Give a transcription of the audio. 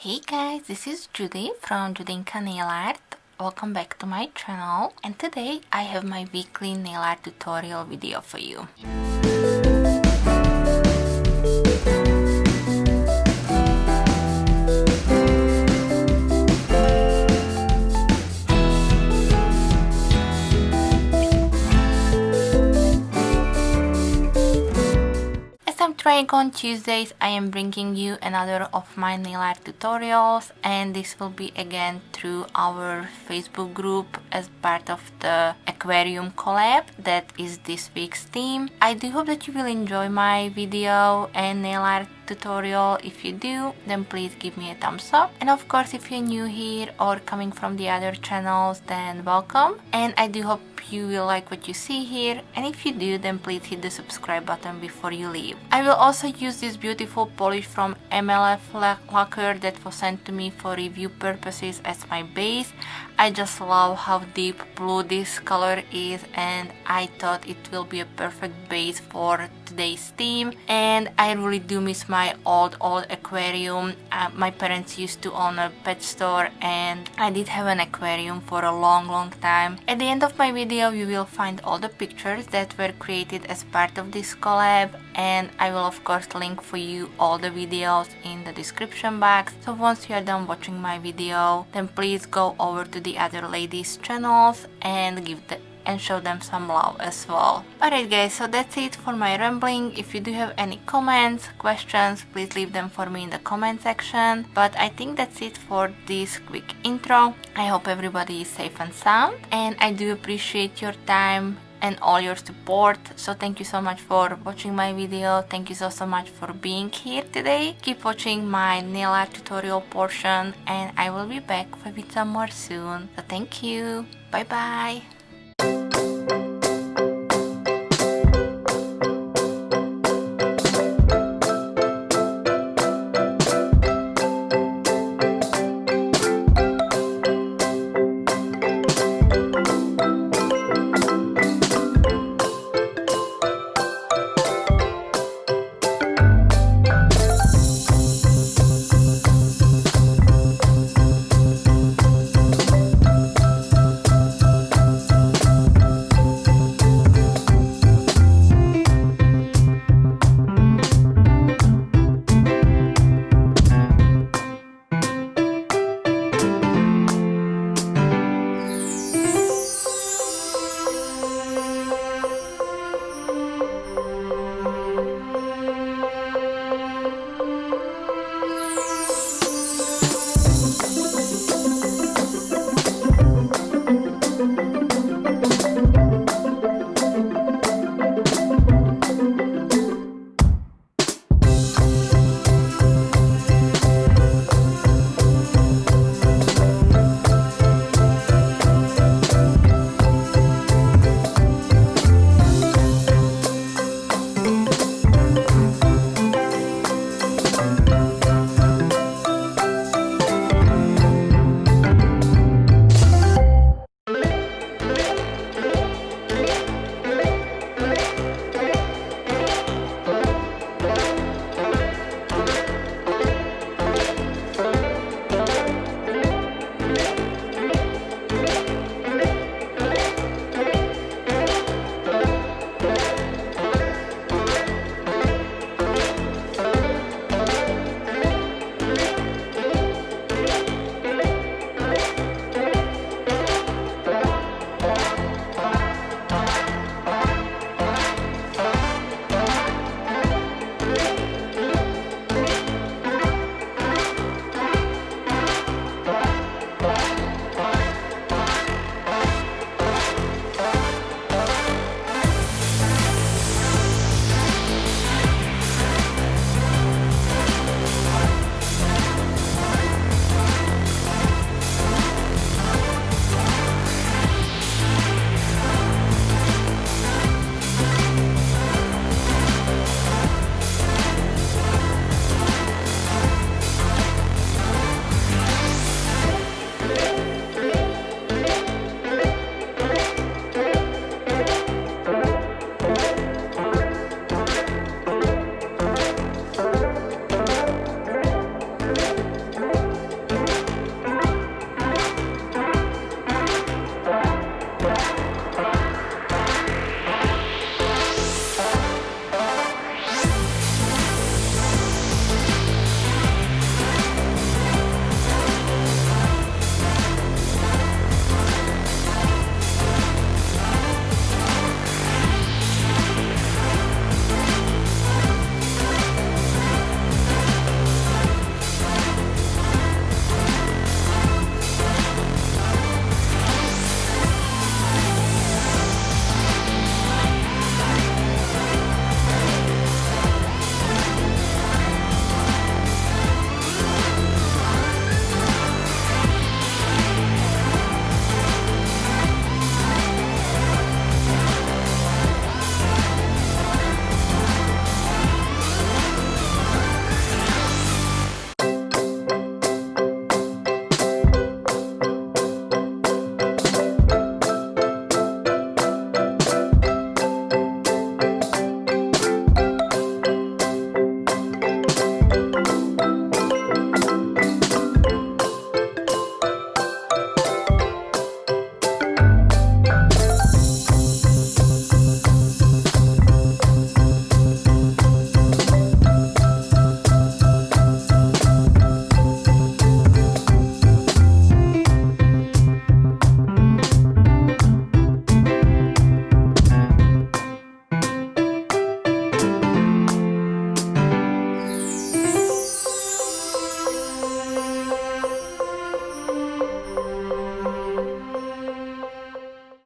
Hey guys, this is Judy from Judita Nail Art. Welcome back to my channel, and today I have my weekly nail art tutorial video for you. Trying on Tuesdays, I am bringing you another of my nail art tutorials, and this will be again through our Facebook group as part of the Aquarium collab that is this week's theme. I do hope that you will enjoy my video and nail art tutorial. If you do, then please give me a thumbs up, and of course if you're new here or coming from the other channels, then welcome, and I do hope you will like what you see here, and if you do, then please hit the subscribe button before you leave. I will also use this beautiful polish from MLF lacquer that was sent to me for review purposes as my base. I just love how deep blue this color is, and I thought it will be a perfect base for today's theme. And I really do miss my old aquarium. My parents used to own a pet store, and I did have an aquarium for a long time. At the end of my video you will find all the pictures that were created as part of this collab, and I will of course link for you all the videos in the description box. So once you are done watching my video, then please go over to the other ladies' channels and show them some love as well. Alright guys, so that's it for my rambling. If you do have any comments, questions, please leave them for me in the comment section. But I think that's it for this quick intro. I hope everybody is safe and sound, and I do appreciate your time and all your support. So thank you so much for watching my video. Thank you so much for being here today. Keep watching my nail art tutorial portion, and I will be back with some more soon. So thank you. Bye bye.